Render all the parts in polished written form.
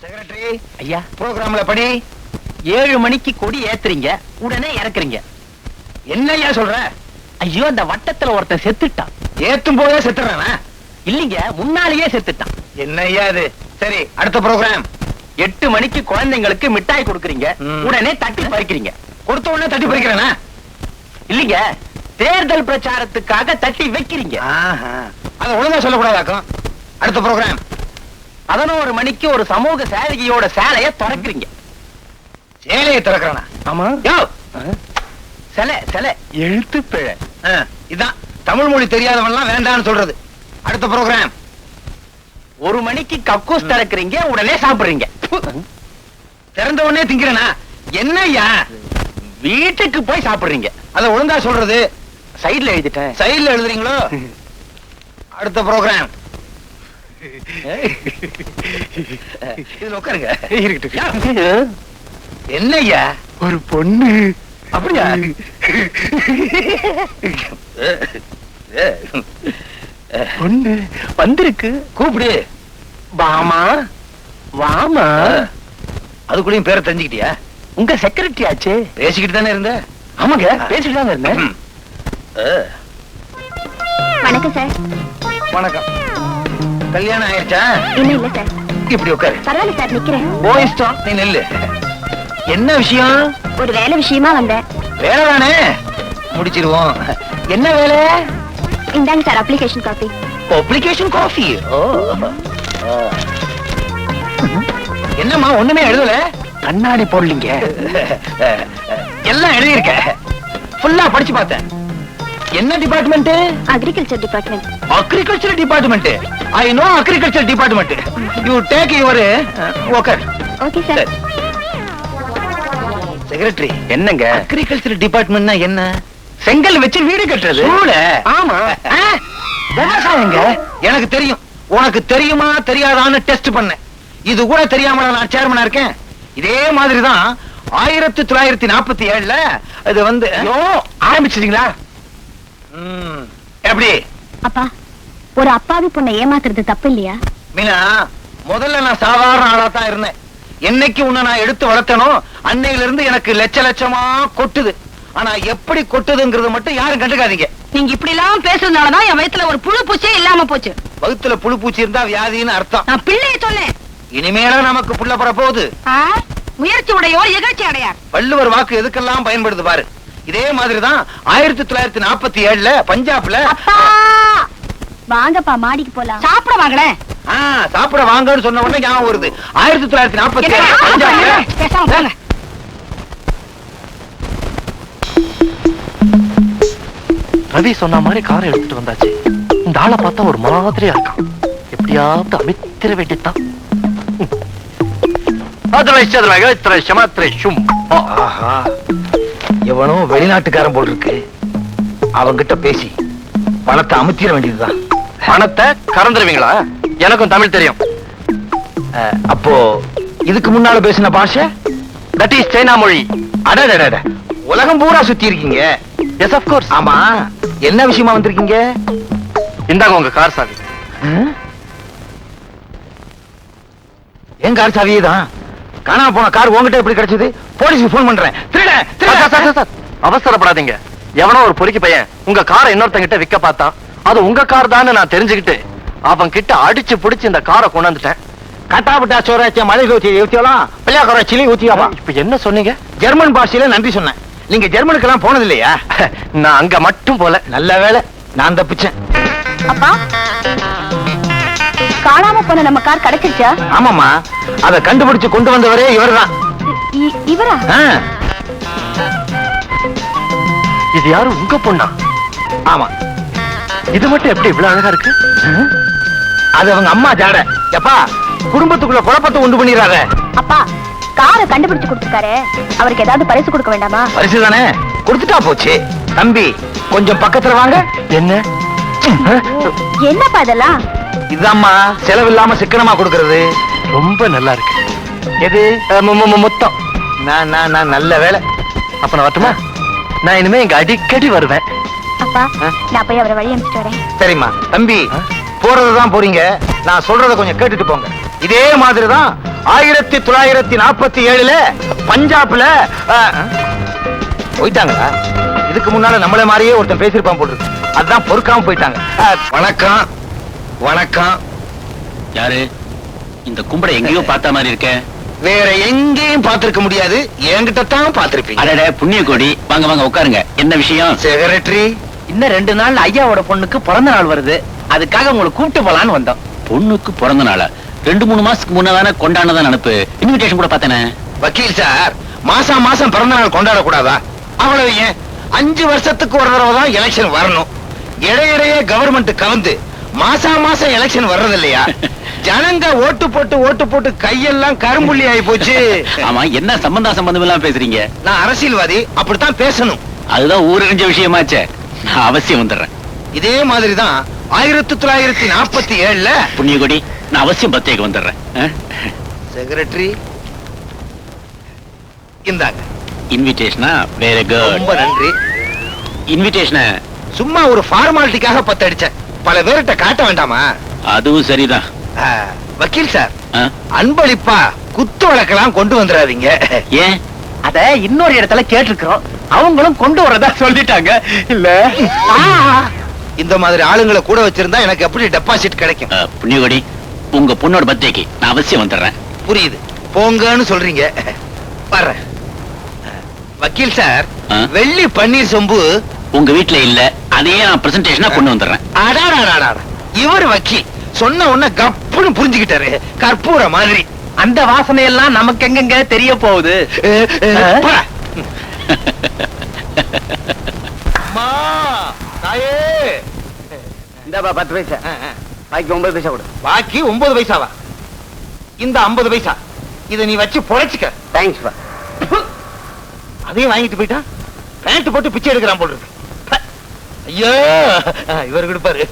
Secretary ஐயா, ப்ரோக்ராம்ல படி. 7 மணிக்கு கொடி ஏத்துறீங்க, உடனே இறக்குறீங்க. என்ன ஐயா சொல்ற? ஐயோ, அந்த வட்டத்துல ஒருத்தன் செத்துட்டான். ஏத்தும் போதே செத்துறானா? இல்லீங்க, முன்னாலேயே செத்துட்டான். என்ன ஐயா இது? சரி, அடுத்த ப்ரோக்ராம். 8 மணிக்கு குழந்தைங்களுக்கு மிட்டாய் கொடுக்குறீங்க, உடனே தட்டி பறிக்கிறீங்க. கொடுத்த உடனே தட்டி பறிக்கிறேனா? இல்லீங்க, தேர்தல் பிரச்சாரத்துக்காக தட்டி வைக்கிறீங்க. அத ஒழுங்கா சொல்லக்கூடாதாக்கும். அடுத்த ப்ரோக்ராம். 11 மணிக்கு ஒரு சமூக சேவகியோட சேலைய திறக்கிறீங்க. சேலையை திறக்கிறனா? ஆமா. யோ, சிலை எழுத்து பிழை. இதான் தமிழ் மொழி தெரியாதவன்லாம் வேண்டாம்னு சொல்றது. அடுத்த ப்ரோக்ராம். 1 மணிக்கு கக்கூஸ் திறக்கிறீங்க, உடனே சாப்பிடுறீங்க. திறந்த உடனே திங்கிறனா? என்னய்யா, வீட்டுக்கு போய் சாப்பிடுறீங்க. அத ஒழுங்கா சொல்றது. சைடுல எழுதிட்டேன். சைடுல எழுதுறீங்களோ? அடுத்த ப்ரோக்ராம். இதுல உட்காருங்க. இருக்கட்டும். என்னய்யா, ஒரு பொண்ணு. அப்படியா? பொண்ணு வந்திருக்கு, கூப்பிடு. வாமா வாமா. அதுக்குள்ளயும் பேரை தெரிஞ்சுக்கிட்டியா? உங்க செக்ரட்டரி ஆச்சு. பேசிக்கிட்டு தானே இருந்த? ஆமாங்க, பேசிட்டு தானே இருந்தேன். வணக்கம் சார். வணக்கம். கல்யாணம் ஆயிடுச்சா? இன்னும் இல்ல சார். இப்படி உட்காரு. பரவாயில்ல சார், நிக்கிறேன். ஓ இஷ்டம், நீ நெல்லு. என்ன விஷயம்? ஒரு வேலை விஷயமா வந்தேன். வேலை தானே, முடிச்சிருவோம். என்ன வேலை? இந்தாங்க sir, application copy. Application coffee? ஓ, என்னம்மா ஒண்ணுமே எழுதல? கண்ணாடி போடலீங்க. எல்லாம் எழுதியிருக்க, ஃபுல்லா படிச்சு பார்த்தேன். என்ன department? Agriculture department. Agriculture department. I know agriculture department. You take your okay. Okay sir. Secretary, என்னங்க அக்ரிகல்ச்சர் டிபார்ட்மெண்ட்னா என்ன? செங்கல் வச்சு வீடு கட்டுறது. ஆமா, விவசாயங்க. எனக்கு தெரியும். உனக்கு தெரியுமா தெரியாதான்னு டெஸ்ட் பண்ணேன். இது கூட தெரியாம நான் சேர்மனா இருக்கேன். இதே மாதிரிதான் 1947ல அது வந்து ஆரம்பிச்சிட்டீங்களா? எப்படி? அப்பா, ஒரு அப்பாவி பொண்ணை ஏமாத்துறது தப்பு இல்லையா? மீனா, முதல்ல நான் சாதாரண ஆளா தான் இருந்தேன். என்னைக்கு உன்னை நான் எடுத்து வளர்த்தனோ அன்னையில இருந்து எனக்கு லட்ச லட்சமா கொட்டுது. ஆனா எப்படி கொட்டுதுங்கிறது மட்டும் யாரும் கண்டுக்காதீங்க. நீங்க இப்படி எல்லாம் பேசுறதுனாலதான் என் வயித்துல ஒரு புழு பூச்சே இல்லாம போச்சு. வயித்துல புழு பூச்சி இருந்தா வியாதின்னு அர்த்தம். நான் பிள்ளைய சொன்னேன். இனிமேல நமக்கு புள்ள பிற போகுது. முயற்சி உடையோர் இகழ்ச்சி அடையார். வள்ளுவர் வாக்கு எதுக்கெல்லாம் பயன்படுது பாரு. இதே மாதிரிதான் 1947ல பஞ்சாப்ல. வாங்கப்பா, மாடிக்கு போலாம். சாப்பிட வாங்களேன். சாப்பிட வாங்கன்னு சொன்ன உடனே ஞாபகம் வருது. 1947 பஞ்சாப்ல. ரவி சொன்ன மாதிரி காரை எடுத்துட்டு வந்தாச்சு. இந்த ஆளை பார்த்தா ஒரு மாதிரியா இருக்கான். எப்படியாவது அமைத்திர வேண்டித்தான். எவனோ வெளிநாட்டுக்காரன் போல் இருக்கு. அவங்கிட்ட பேசி பணத்தை அமுத்திர வேண்டியதுதான். பணத்தை கறந்துருவீங்களா? எனக்கும் தமிழ் தெரியும். அப்போ இதுக்கு முன்னால பேசின பாஷை தட் இஸ் சைனா மொழி. அடடட, உலகம் பூரா சுத்தி இருக்கீங்க. Yes of course. ஆமா, என்ன விஷயமா வந்திருக்கீங்க? இந்தாங்க உங்க கார் சாவி. என் கார் சாவியே தான். காணாம போன கார் உங்ககிட்ட எப்படி கிடைச்சது? போலீஸுக்கு போன் பண்றேன். அவசரப்படாதீங்க. எவனோ ஒரு பொறுக்கி பையன் உங்க காரை இன்னொருத்தங்கிட்ட விற்க பார்த்தா அது உங்க கார் தான் நான் தெரிஞ்சுக்கிட்டு அவன் கிட்ட அடிச்சு புடிச்சு இந்த காரை கொண்டு வந்துட்டேன். கட்டாபட்டா சோராச்ச மலையில ஊத்தியலாம், பிள்ளையாக்கராச்சிலையும் ஊத்தியாலாம். இப்ப என்ன சொன்னீங்க? ஜெர்மன் பாஷையில நன்றி சொன்னேன். நீங்க ஜெர்மனுக்கு எல்லாம் போனது இல்லையா? நான் அங்க மட்டும் போல. நல்ல வேலை, நான் தப்பிச்சேன். அப்பா, காணாம போன நம்ம கார் கிடைச்சிருச்சா? ஆமாமா, அத கண்டுபிடிச்சு கொண்டு வந்தவரே இவர்தான். இவரா? இது யாரு, உங்க பொண்ணா? ஆமா. இது மட்டும் எப்படி இவ்வளவு அழகா இருக்கு? அது அவங்க அம்மா ஜாட. எப்பா, குடும்பத்துக்குள்ள குழப்பத்தை உண்டு பண்ணிடுறாரு. அப்பா, காரை கண்டுபிடிச்சு கொடுத்துருக்காரு. அவருக்கு ஏதாவது பரிசு கொடுக்க வேண்டாமா? பரிசு தானே, கொடுத்துட்டா போச்சு. தம்பி, கொஞ்சம் பக்கத்துல வாங்க. என்ன என்னப்பா இதெல்லாம்? இதாம்மா செலவில்லாம சிக்கனமா கொடுக்கறது. ரொம்ப நல்லா இருக்கு. எது? மொத்தம். நான் நல்ல வேலை. அப்ப நான் வரட்டுமா? நான் இனிமே இங்க அடிக்கடி வருவேன். அப்பா, நான் போய் அவரை வழி அனுப்பிச்சிட்டு வரேன். சரிம்மா. தம்பி, போறதுதான் போறீங்க. நான் சொல்றத கொஞ்சம் கேட்டுட்டு போங்க. இதே மாதிரிதான் 1947 பஞ்சாப்ல போயிட்டாங்களா? இதுக்கு முன்னால நம்மள மாதிரியே ஒருத்தன் பேசிருப்பான் போல இருக்கு. அதுதான் பொறுக்காம போயிட்டாங்க. வணக்கம். வணக்கம். யாரு? இந்த கும்படை எங்கேயோ பார்த்த மாதிரி இருக்க. வேற எங்கேயும் பார்த்திருக்க முடியாது, என்கிட்ட தான் பார்த்திருப்பீங்க. அடடே புண்ணிய கோடி, வாங்க வாங்க உட்காருங்க. என்ன விஷயம்? செக்ரட்டரி, இன்னும் 2 நாள் ஐயாவோட பொண்ணுக்கு பிறந்த நாள் வருது. அதுக்காக உங்களை கூப்பிட்டு போலான்னு வந்தோம். பொண்ணுக்கு பிறந்த நாளா? 2-3 மாசத்துக்கு முன்னதானே கொண்டாடதான் நினைப்பு. இன்விடேஷன் கூட பார்த்தேனே. வக்கீல் சார், மாசம் மாசம் பிறந்த நாள் கொண்டாடக்கூடாதா? அவ்வளவு ஏன் 5 வருஷத்துக்கு ஒரு தடவை தான் எலெக்ஷன் வரணும். இடையிடையே கவர்மெண்ட் கவுந்து மாசம் மாசம் எலெக்ஷன் வர்றது இல்லையா? ஜனங்க ஓட்டு போட்டு கையெல்லாம் கரும்புள்ளி ஆகி போச்சு. ஆமா, என்ன சம்பந்தம் எல்லாம் பேசுறீங்க? நான் அரசியல்வாதி, அப்படித்தான் பேசணும். அதுதான் ஊரறிஞ்ச விஷயமாச்சே. நான் அவசியம் வந்துடுறேன். இதே மாதிரிதான் 1947 புண்ணிய கோடி, நான் அவசியம் பர்த்டேக்கு வந்துடுறேன். செக்ரட்டரி, இந்தாங்க இன்விடேஷனா? Very good. ரொம்ப நன்றி. இன்விடேஷனை சும்மா ஒரு ஃபார்மாலிட்டிக்காக 10 அடிச்சேன். பல பேர்கிட்ட காட்ட வேண்டாமா? அதுவும் சரிதான். வக்கீல் சார், ஆ? அன்பளிப்பா குத்து வழக்கெல்லாம் கொண்டு வந்துடாதீங்க. ஏன்? அத இன்னொரு இடத்துல கேட்டிருக்கிறோம். அவங்களும் கொண்டு வரதா சொல்லிட்டாங்க. இல்ல இந்த மாதிரி ஆளுங்களை கூட வச்சிருந்தா எனக்கு எப்படி டெபாசிட் கிடைக்கும்? புண்ணிய கோடி, உங்க பொண்ணோட பர்த்டேக்கு நான் அவசியம் வந்துடுறேன். புரியுது, போங்கன்னு சொல்றீங்க. வர்றேன். வக்கீல் சார், ஆ? வெள்ளி பன்னீர் சொம்பு உங்க வீட்டுல இல்ல, அதையே நான் பிரசன்டேஷனா கொண்டு வந்துடுறேன். அடாடாடாடா, இவர் வக்கீல் சொன்ன உடனே கப்புன்னு புரிஞ்சுக்கிட்டாரு, கற்பூர மாதிரி. அந்த வாசனை எல்லாம் நமக்கு எங்கெங்க தெரிய போகுது? போடா. அம்மா, தாயே. இந்தாப்பா 10 பைசா. பாக்கி 9 பைசா கொடு. பாக்கி 9 பைசாவா? இந்த 50 பைசா இத நீ வச்சு பொழைச்சுக்க. தேங்க்ஸ் பா. அதையும் வாங்கிட்டு போயிட்டா. பேண்ட் போட்டு பிச்சை எடுக்கிறான் போல இருக்கு. ஐயோ, இவர் கொடுப்பாரு.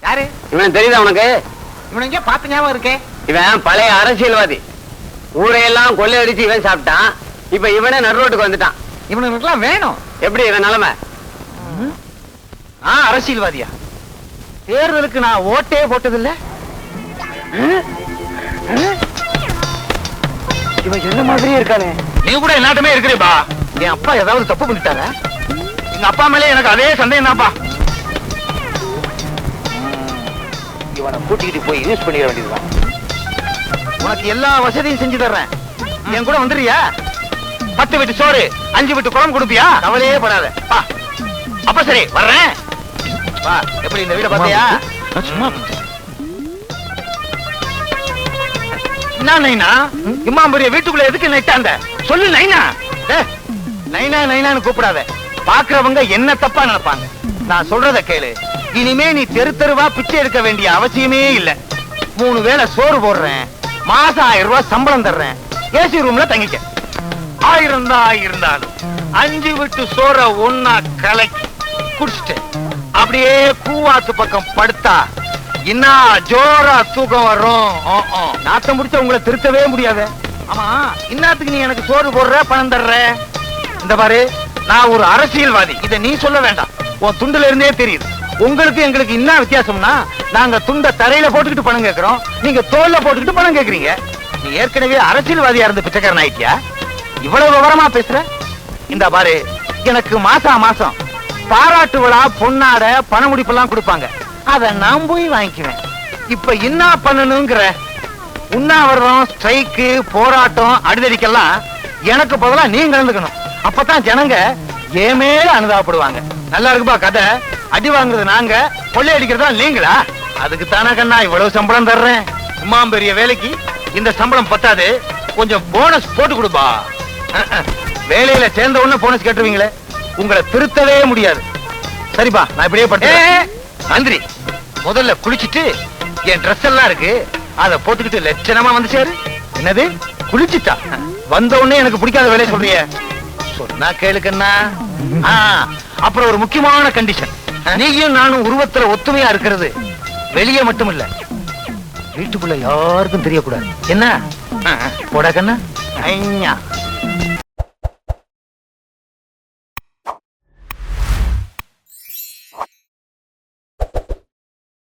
யாரு இவன் தெரியுதா உனக்கு? இவன் எங்க பார்த்த ஞாபகம் இருக்கே. இவன் பழைய அரசியல்வாதி. ஊரையெல்லாம் கொள்ளையடிச்சு இவன் சாப்பிட்டான். இப்ப இவனே நடுரோட்டுக்கு வந்துட்டான். இவனுக்கெல்லாம் வேணும். எப்படி இவன் நிலைமை? அரசியல்வாதியா? தேர்தலுக்கு நான் ஓட்டே போட்டதில்ல. இவன் என்ன மாதிரியே இருக்கானே. நீ கூட எல்லாட்டுமே இருக்கிறேப்பா. என் அப்பா ஏதாவது தப்பு பண்ணிட்டாரா? எங்க அப்பா மேலே எனக்கு அதே சந்தேகம் தான்ப்பா. இவனை கூட்டிக்கிட்டு போய் யூஸ் பண்ணிட வேண்டியதுதான். உனக்கு எல்லா வசதியும் செஞ்சு தர்றேன். என் கூட வந்துறியா? 10 வீட்டு சோறு, 5 வீட்டு குழம்பு கொடுப்பியா? கவலையே படாத. பா. அப்ப சரி, வர்றேன். பா, எப்படி இந்த வீட பாத்தியா? சும்மா என்ன நைனா? இம்மா பெரிய வீட்டுக்குள்ள எதுக்கு நைட்டாண்ட? சொல்லு நைனா. நைனா நைனான்னு கூப்பிடாத. பாக்குறவங்க என்ன தப்பா நினைப்பாங்க. நான் சொல்றத கேளு. இனிமே நீ தெரு தெருவா பிச்சை எடுக்க வேண்டிய அவசியமே இல்ல. 3 வேளை சோறு போடுறேன், மாசம் 1000 ரூபாய் சம்பளம் தர்றேன். ஏசி ரூம்ல தங்கிக்க. 1000 தான் இருந்தாலும் 5 வீட்டு சோற ஒன்னா கலக்கி குடிச்சிட்டு அப்படியே கூவாத்து பக்கம் படுத்தா என்ன ஜோரா தூக்கம் வரும். நாத்தம் முடிச்ச உங்களை திருத்தவே முடியாது. ஆமா, இன்னத்துக்கு நீ எனக்கு சோறு போடுற, பணம் தர்ற? இந்த பாரு, நான் ஒரு அரசியல்வாதி. இத நீ சொல்ல வேண்டாம், உன் துண்டுல இருந்தே தெரியுது. உங்களுக்கு எங்களுக்கு என்ன வித்தியாசம்னா, நாங்க துண்ட தரையில போட்டுக்கிட்டு பணம் கேட்கிறோம், நீங்க தோல்ல போட்டுக்கிட்டு பணம் கேக்குறீங்க. நீ ஏற்கனவே அரசியல்வாதியா இருந்து பிச்சைக்காரன் ஆயிட்டியா? இவ்வளவு விவரமா பேசுற? இந்த பாரு, எனக்கு மாசம் மாசம் பாராட்டு விழா, பொன்னாட, பண முடிப்பெல்லாம் கொடுப்பாங்க. அத நான் போய் வாங்கிக்குவேன். இப்ப என்ன பண்ணணுங்கிற? உண்ணாவிரதம், ஸ்ட்ரைக்கு, போராட்டம், அடிதடிக்கெல்லாம் எனக்கு பதிலா நீங்க கலந்துக்கணும். அப்பதான் ஜனங்க என் மேல அனுதாபப்படுவாங்க. நல்லா இருக்குப்பா கதை. அடி வாங்குறது நாங்க, கொள்ளை அடிக்கிறதா நீங்களா? அதுக்கு தானே கண்ணா இவ்வளவு சம்பளம் தர்றேன். சும்மா பெரிய வேலைக்கு இந்த சம்பளம் பத்தாது, கொஞ்சம் போனஸ் போட்டு கொடுப்பா. வேலையில சேர்ந்த உடனே போனஸ் கேட்டுருவீங்களே, உங்களை திருத்தவே முடியாது. சரிப்பா, நான் இப்படியே பட்டேன். மந்திரி, முதல்ல குளிச்சுட்டு என் ட்ரெஸ் எல்லாம் இருக்கு, அத போட்டுக்கிட்டு லட்சணமா வந்து சேரு. என்னது குளிச்சுட்டா? வந்த உடனே எனக்கு பிடிக்காத வேலையை சொல்றிய? சொன்னா கேளுக்கண்ணா. அப்புறம் ஒரு முக்கியமான கண்டிஷன். நீயும் நானும் உருவத்துல ஒத்துமையா இருக்கிறது வெளியே மட்டும் இல்ல, வீட்டுக்குள்ள யாருக்கும் தெரியக்கூடாது. என்ன போடா கண்ணா? ஐயா